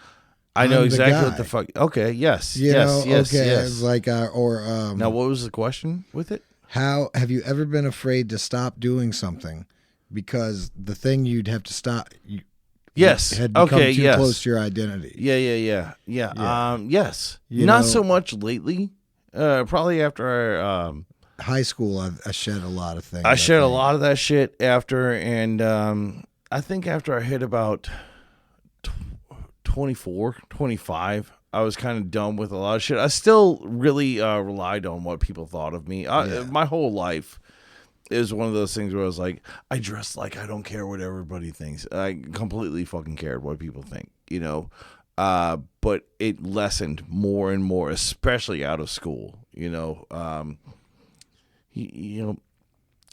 I know I'm the exactly guy. what the fuck. Okay, yes. You yes, know, yes, okay. yes. It's like Now, what was the question with it? how have you ever been afraid to stop doing something because the thing you'd have to stop Yes. had become Okay, too yes. close to your identity? Yeah. Yeah. Yes. You Not know- so much lately. Probably after High school, I shed a lot of things. I shed a think. lot of that shit after, and I think after I hit about 24, 25, I was kind of done with a lot of shit. I still really relied on what people thought of me. Yeah. My whole life is one of those things where I was like, I dress like I don't care what everybody thinks. I completely fucking cared what people think, you know. But it lessened more and more, especially out of school, you know. You know,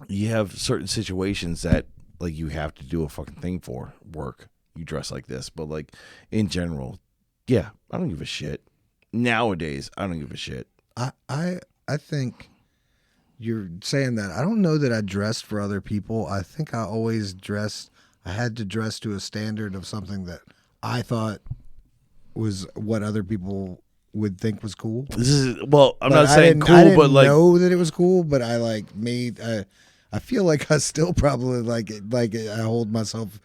you have certain situations that like you have to do a fucking thing for work. You dress like this, but like in general, yeah, I don't give a shit. Nowadays, I don't give a shit. I think you're saying that. I don't know that I dressed for other people. I think I always dressed. I had to dress to a standard of something that I thought was what other people would think was cool. This is well, I'm But not saying I cool, didn't but like know that it was cool. But I like made. I feel like I still probably like I hold myself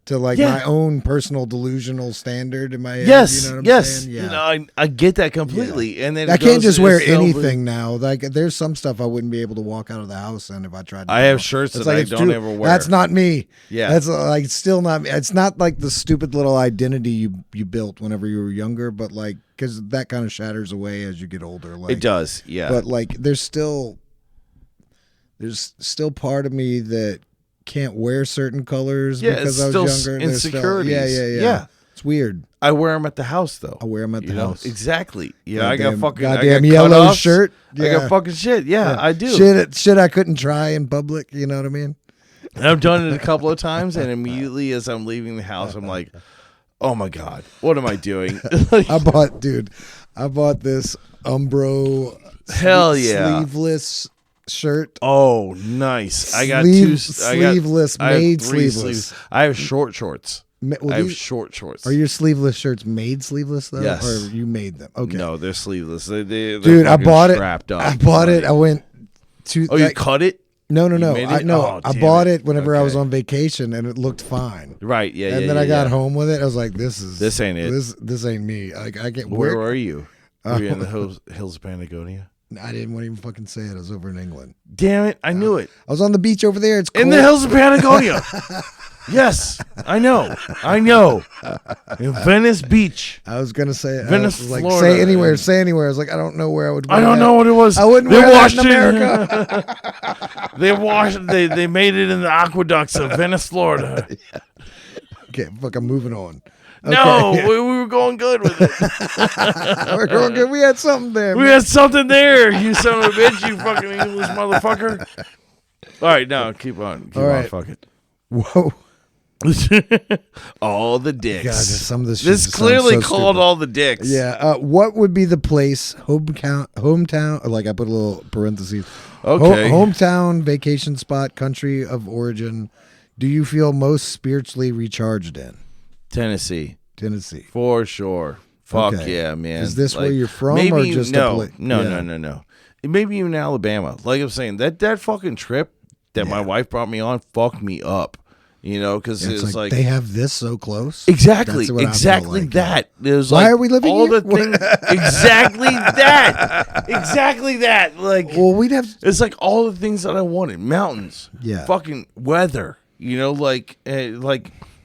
to like Yeah. my own personal delusional standard in my head. Yes, you know what I'm yes. saying? Yeah. You know, I get that completely. And then I it can't goes just to wear this self- anything now. Like there's some stuff I wouldn't be able to walk out of the house in if I tried to. I have shirts It's that I it's don't ever wear. That's not me. Yeah. That's like still not me. It's not like the stupid little identity you built whenever you were younger, but like because that kind of shatters away as you get older. Like It does, yeah. But like there's still part of me that can't wear certain colors Yeah, because it's I was still younger. There's still- insecurities. yeah. Yeah. It's weird. I wear them at the house, though. I wear them at the You know? house. Exactly. Yeah, I got Goddamn- fucking goddamn I got yellow cutoffs. shirt. I Yeah. got fucking shit. Yeah, I do. Shit I couldn't try in public. You know what I mean? And I've done it a couple of times, and immediately as I'm leaving the house, I'm like, oh my God, what am I doing? Like, I bought this Umbro Hell yeah. sleeveless shirt. oh, nice. I got sleeveless, I have made three sleeveless. sleeves. I have short shorts. Well, I have these- short shorts. are your sleeveless shirts made sleeveless though, Yes. or you made them? Okay, No, they're sleeveless. They're dude, I fucking bought it. strapped up. I bought it. I went to. Oh, you like- cut it? No. made it? Oh, I damn bought it. it whenever I was Okay. on vacation, and it looked fine. Right, yeah, And yeah, then yeah, I got yeah. home with it. I was like, "This This ain't it. This ain't me." Like I get Where where were you? Were you in the hills of Patagonia? I didn't want to even fucking say it. I was over in England. Damn it, I knew it. I was on the beach over there. It's cold. In the hills of Patagonia. Yes, I know. In Venice Beach. I was gonna say Venice, I was like, Florida. Say anywhere. Say anywhere. I was like, I don't know where I would. I wear don't that. know what it was. I wouldn't They wear that washed in it. America. They washed. They made it in the aqueducts of Venice, Florida. Okay, fuck. I'm moving on. No, Okay. we were going good with it. We're going good. We had something there. We had something there. You son of a bitch. You fucking English motherfucker. All right, now keep on. Keep All on. right. Fuck it. Whoa. All the dicks. God, some of this. This shit clearly sounds so called stupid. all the dicks. Yeah. What would be the place hometown? Like I put a little parentheses. Okay. Hometown, vacation spot, country of origin. Do you feel most spiritually recharged in? Tennessee. Tennessee. For sure. Fuck Okay. yeah, man. Is this where Like, you're from, maybe or just a no, pla- no, Yeah. no. Maybe even Alabama. Like I'm saying, that fucking trip that my Yeah. wife brought me on fucked me up. You know, because It's it's like they have this so close. exactly, That's what I feel exactly like. that. There's Why like are we living all here? the things. Exactly that. Exactly that. Like Well, we'd have. it's like all the things that I wanted: mountains, Yeah. fucking weather. You know, like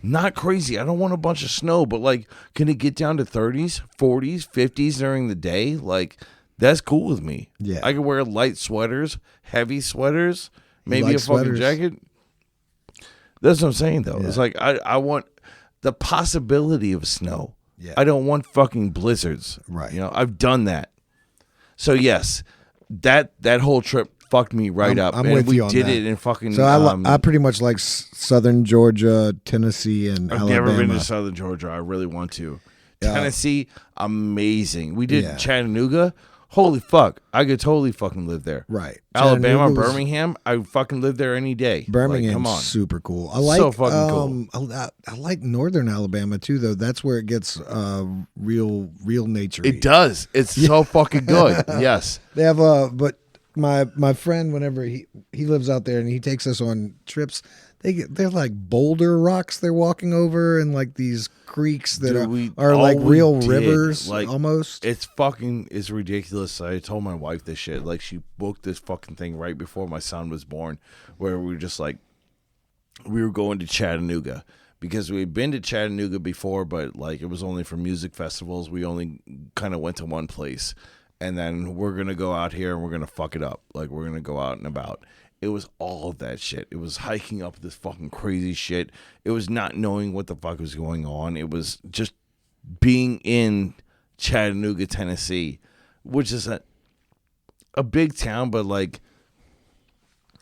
not crazy. I don't want a bunch of snow, but like, can it get down to 30s, 40s, 50s during the day? Like, that's cool with me. Yeah. I can wear light sweaters, heavy sweaters, maybe like a fucking sweaters? jacket. That's what I'm saying, though. Yeah. It's like I want the possibility of snow. Yeah. I don't want fucking blizzards. Right. You know, I've done that. So yes, that whole trip fucked me right up. I'm and with we you on did that. it in fucking. So I pretty much like southern Georgia, Tennessee, and I've Alabama. never been to southern Georgia. I really want to. Yeah. Tennessee, amazing. We did Yeah. Chattanooga. Holy fuck. I could totally fucking live there. Right. Alabama, Chattanooga was- Birmingham, I would fucking live there any day. Birmingham's Like, come on. super cool. I like So fucking cool. I like northern Alabama too, though. That's where it gets real nature. It does. It's so fucking good. Yes. They have but my friend, whenever he lives out there and he takes us on trips, they're like boulder rocks they're walking over, and like these creeks that Dude, are like all we real did, rivers, like, almost. It's ridiculous. I told my wife this shit. Like, she booked this fucking thing right before my son was born, where we were just like, we were going to Chattanooga because we had been to Chattanooga before, but like it was only for music festivals. We only kind of went to one place, and then we're gonna go out here and we're gonna fuck it up. Like, we're gonna go out and about. It was all of that shit. It was hiking up this fucking crazy shit. It was not knowing what the fuck was going on. It was just being in Chattanooga, Tennessee, which is a big town, but like,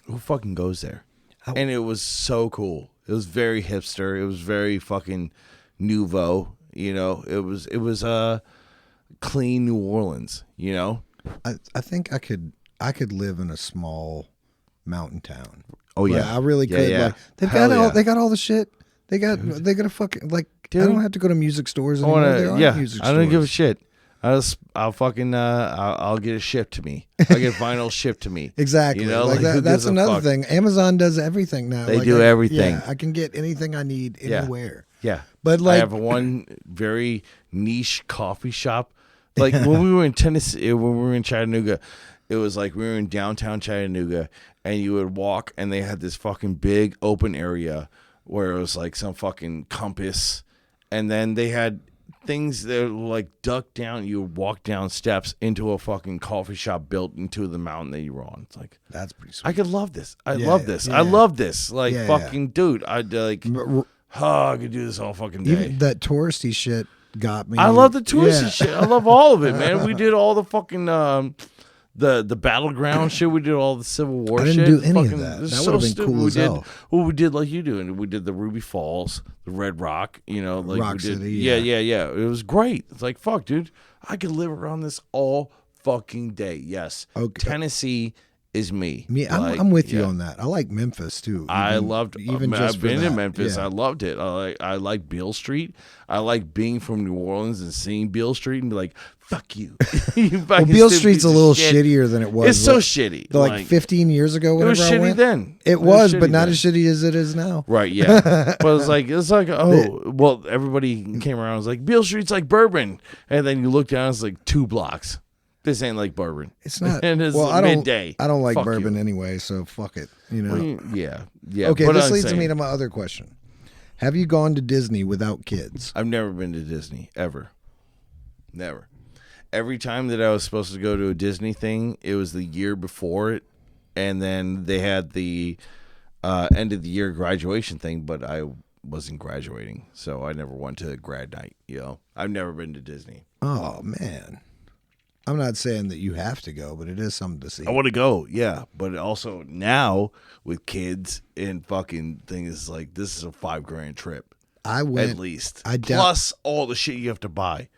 who fucking goes there? And it was so cool. It was very hipster. It was very fucking nouveau. You know, it was clean New Orleans. You know. I think I could live in a small mountain town. Oh yeah, Like, I really Yeah, could. yeah. Like they've Hell got all yeah. they got all the shit. They got a fucking like. Dude. I don't have to go to music stores I anymore. want There to. are Yeah, music I don't give a stores. shit. I'll fucking I'll get it shipped to me. I'll get vinyl shipped to me. Exactly. You know, like who that's gives a another fuck? thing. Amazon does everything now. They Like, do everything. Yeah, I can get anything I need anywhere. Yeah. But I like, have one very niche coffee shop. Like when we were in Tennessee, when we were in Chattanooga, it was like we were in downtown Chattanooga, and you would walk, and they had this fucking big open area where it was like some fucking compass, and then they had things that were like ducked down. You would walk down steps into a fucking coffee shop built into the mountain that you were on. It's like, that's pretty sweet. I could love this. I Yeah, love this. yeah. I love this. Like Yeah, fucking dude. I'd like, I could do this all fucking day. Even that touristy shit got me. I love the touristy Yeah. shit. I love all of it, man. We did all the fucking the battleground shit. We did all the Civil War I shit. didn't do any Fucking, of that. it was That so would've been stupid. cool as hell. Well, we did like you do, and we did the Ruby Falls, the Red Rock. You know, like Rock we did. City, Yeah, yeah. yeah, yeah. It was great. It's like fuck, dude. I could live around this all fucking day. Yes. Okay. Tennessee is me. Like, I'm with you yeah. on that. I like Memphis too. I even- loved. even just I've for been to that. Memphis. Yeah. I loved it. I like Beale Street. I like being from New Orleans and seeing Beale Street and be like, "Fuck you." You Well, fucking Beale stupid Street's piece a of little shit. shittier than it was. It's so shitty. Like 15 years ago, it whenever was I shitty went. then. It was, shitty but not then. as shitty as it is now. Right, yeah. But it's like, oh, well, everybody came around and was like, Beale Street's like Bourbon. And then you look down, it's like 2 blocks. This ain't like Bourbon. It's not. And it's well, midday. I don't like Fuck bourbon you. anyway, so fuck it. You know. Well, yeah, yeah. Okay, but this I'm leads saying, me to my other question. Have you gone to Disney without kids? I've never been to Disney, ever. Never. Every time that I was supposed to go to a Disney thing, it was the year before it. And then they had the end of the year graduation thing, but I wasn't graduating. So I never went to grad night, you know. I've never been to Disney. Oh man. I'm not saying that you have to go, but it is something to see. I want to go, yeah. But also now with kids and fucking things, like this is a $5,000 trip. I went At least. I doubt- Plus all the shit you have to buy.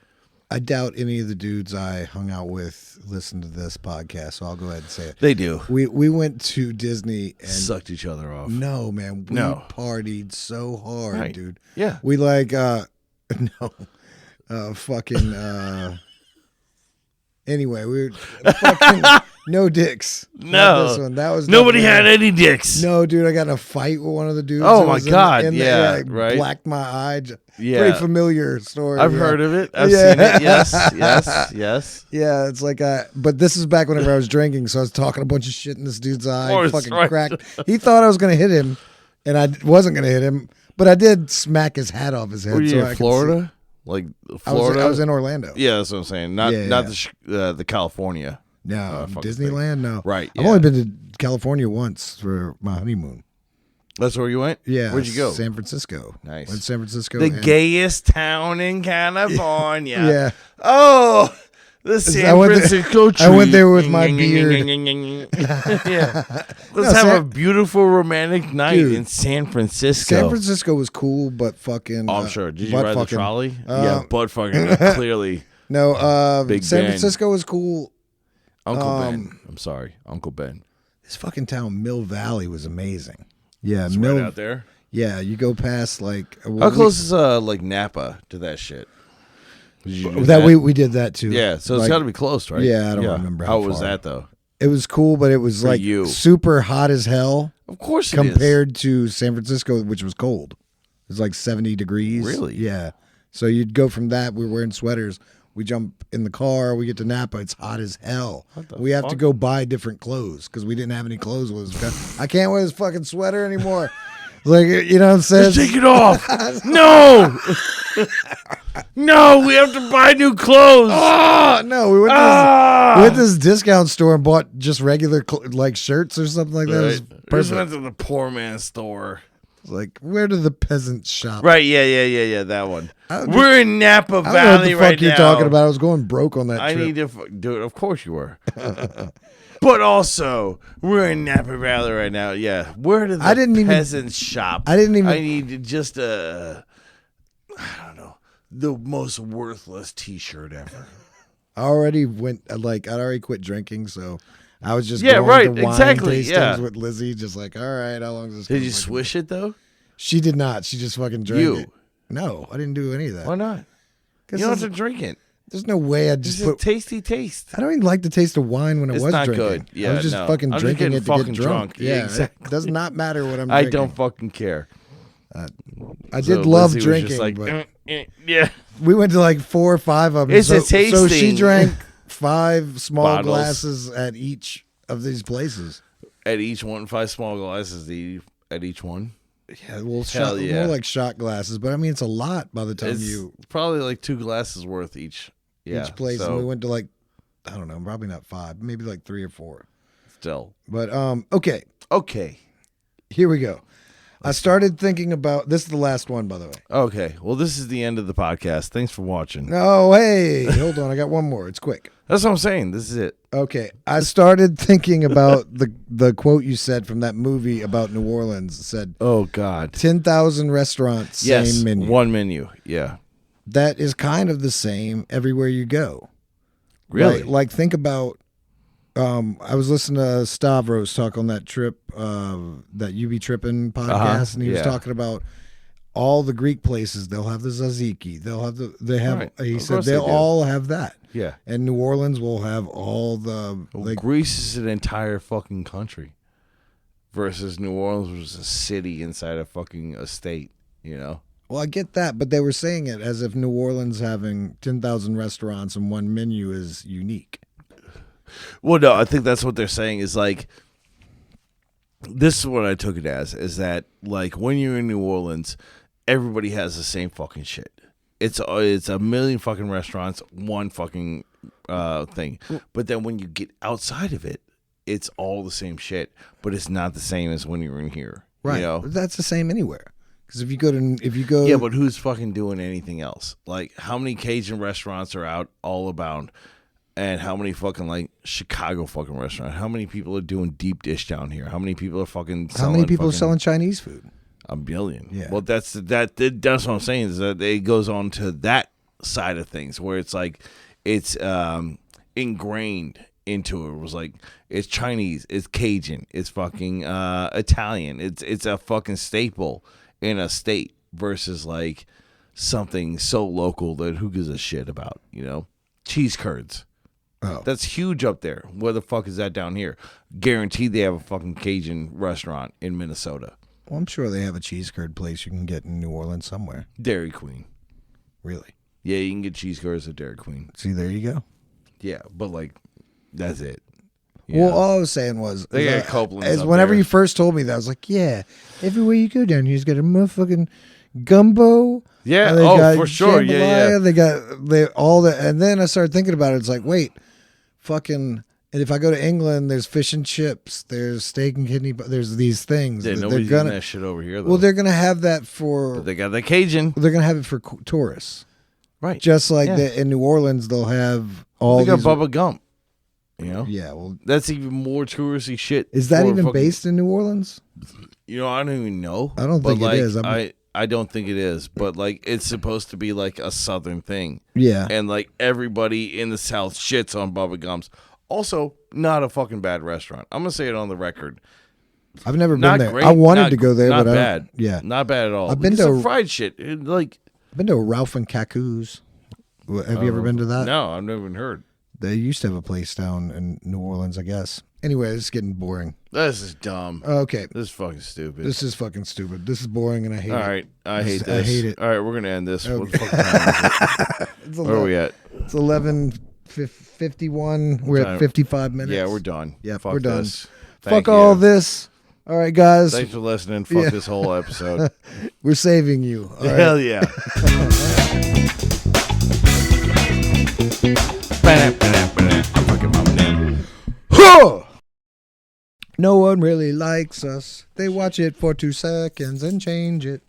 I doubt any of the dudes I hung out with listen to this podcast, so I'll go ahead and say it. They do. We went to Disney and Sucked each other off. no, man, we No. partied so hard, Right. dude. Yeah. We like fucking anyway, we were fucking no dicks. Not No. this one. That was Nobody definitely- had any dicks. No, dude, I got in a fight with one of the dudes. Oh, that my was God, in yeah, it right. Blacked my eye. Yeah. Pretty familiar story. I've yeah. heard of it. I've Yeah. seen it. Yes. Yeah, it's like but this is back whenever I was drinking, so I was talking a bunch of shit in this dude's eye. course, Fucking right. cracked. He thought I was gonna hit him, and I wasn't gonna hit him, but I did smack his hat off his head. Were you so I in could Florida? Like see. Florida? I was in Orlando. Yeah, that's what I'm saying. Not Yeah, not yeah. the California. No, fucking Disneyland. No, Right, I've yeah. only been to California once for my honeymoon. That's where you went? Yeah, Where'd you go? San Francisco. Nice. Went to San Francisco. The and- gayest town in California. Yeah. Oh, the San I went there- Francisco I went there tree. with my beard. Yeah. Let's No, have San- a beautiful romantic night Dude, in San Francisco. San Francisco was cool, but fucking. Oh, I'm sure. Did you butt ride fucking- the trolley? Yeah, butt fucking. Clearly. No, Big San Ben. Francisco was cool. Uncle Ben. I'm sorry. Uncle Ben. This fucking town, Mill Valley, was amazing. Yeah, It's Mill. right out there. Yeah, you go past like How close is like Napa to that shit? Did you do that we did that too. Yeah, so it's Like, got to be close, right? Yeah, I don't remember how was far. that though? It was cool, but it was For like you. super hot as hell Of course, it is. compared to San Francisco, which was cold. It was like 70 degrees. Really? Yeah. So you'd go from that. We were wearing sweaters. We jump in the car. We get to Napa. It's hot as hell. the We have to fuck? go buy different clothes because we didn't have any clothes with us. I can't wear this fucking sweater anymore. Like, you know what I'm saying? Just take it off. No, no, we have to buy new clothes. Oh, no, we went to, Ah! we went to this discount store and bought just regular like shirts or something like that. It was Right. Just perfect. went to the poor man's store. Like, where do the peasants shop? Right? Yeah. That one. I- We're in Napa I don't know what Valley the fuck right you're now. talking about. I was going broke on that I trip. need to do it. Of course you were. But also, we're in Napa Valley right now. Yeah. Where do the I didn't even- peasants shop? I didn't even- I need just I don't know, the most worthless T-shirt ever. I already went, like, I'd already quit drinking, so I was just Yeah, going right, to wine exactly, tastings yeah. with Lizzie, just like, all right, how long is this? Did gonna you fucking- swish it though? She did not. She just fucking drank You. it. No, I didn't do any of that. Why not? You 'Cause don't have it's- to drink it. There's no way I'd Just just put. a tasty taste. I don't even like the taste of wine when I It's was not drinking. good. Yeah, I was just no. fucking I'm just drinking getting it to fucking get drunk. drunk. Yeah, exactly. It does not matter what I'm I drinking. don't fucking care. I did love Lizzie was drinking, just like, but yeah. we went to like 4 or 5 of them. It's a So she tasting. drank 5 small Bottles. glasses at each of these places. At each one, 5 small glasses at each one. Yeah, well, Hell yeah. more like shot glasses, but I mean, it's a lot by the time It's you probably like 2 glasses worth each. Yeah, each place, so and we went to like, I don't know, probably not 5, maybe like 3 or 4. still But okay, okay. here we go. I started thinking about this is the last one, by the way. Okay, well, this is the end of the podcast. Thanks for watching. No, hey, hold on, I got one more. It's quick. That's what I'm saying. This is it. Okay, I started thinking about the quote you said from that movie about New Orleans. It said, Oh God. 10,000 restaurants, Yes, same menu. one menu. Yeah. That is kind of the same everywhere you go. Really? Like think about. I was listening to Stavros talk on that trip, that You Be Trippin' podcast, and he was yeah. talking about all the Greek places. They'll have the tzatziki. They have. Right. He Of said course they they'll do. all have that. Yeah. And New Orleans will have all the like. Greece is an entire fucking country versus New Orleans, which is a city inside a fucking state, you know? Well, I get that, but they were saying it as if New Orleans having 10,000 restaurants and one menu is unique. Well, no, I think that's what they're saying is like, this is what I took it as, is that like when you're in New Orleans, everybody has the same fucking shit. It's a million fucking restaurants, one fucking thing. But then when you get outside of it, it's all the same shit, but it's not the same as when you're in here. Right. You know? That's the same anywhere. Because if you go, Yeah, but who's fucking doing anything else? Like, how many Cajun restaurants are out all abound? And how many fucking, like, Chicago fucking restaurants? How many people are doing deep dish down here? How many people are fucking selling? how many people are fucking- selling Chinese food? A billion. Yeah. Well, that's what I'm saying is that it goes on to that side of things where it's like it's ingrained into it. It was like it's Chinese, it's Cajun, it's fucking Italian. It's a fucking staple in a state versus like something so local that who gives a shit about, you know? Cheese curds. Oh, That's huge up there. Where the fuck is that down here? Guaranteed they have a fucking Cajun restaurant in Minnesota. well, I'm sure they have a cheese curd place you can get in New Orleans somewhere. Dairy Queen. Really? Yeah, you can get cheese curds at Dairy Queen. See, there you go. Yeah, but like, that's it. You Well, know? all I was saying was, They is got Copeland's as up whenever there. you first told me that, I was like, yeah, everywhere you go down here, he's got a motherfucking gumbo. Yeah, and they oh, got for sure. Yeah, jambalaya, yeah. They all the, and then I started thinking about it. It's like, wait, fucking. And if I go to England, there's fish and chips, there's steak and kidney, there's these things. Yeah, that nobody's they're eating gonna. that shit over here, though. Well, they're gonna have that for. But they got that Cajun. They're gonna have it for tourists, Right. just like Yeah. in New Orleans, they'll have all. They got these, Bubba Gump. You know? Yeah, well, That's even more touristy shit. is that for even fucking- based in New Orleans? You know, I don't even know. I don't But, think it like, is. I don't think it is. But, like, it's supposed to be, like, a southern thing. Yeah, And, like, everybody in the South shits on Bubba Gump's. Also, not a fucking bad restaurant. I'm going to say it on the record. I've never been Not there. great. I wanted not- to go there, not but bad. Yeah, Not bad at all. I've been It's to- some fried shit. Like, I've been to Ralph and Kaku's. Have you ever been to that? No, I've never even heard. They used to have a place down in New Orleans, I guess. Anyway, it's getting boring. This is dumb. Okay, This is fucking stupid. this is fucking stupid. This is boring, and I hate All it. right. I hate this. I hate it. All right, we're going to end this. What Okay. the fuck time is it? It's Where are we at? It's 11:51. We're time? at 55 minutes. Yeah, we're done. Yeah, Fuck we're done. this. Fuck Thank all you. this. All right, guys. Thanks for listening. Fuck Yeah. this whole episode. We're saving you. All right. Hell yeah. I'm fucking mom name. No one really likes us. They watch it for 2 seconds and change it.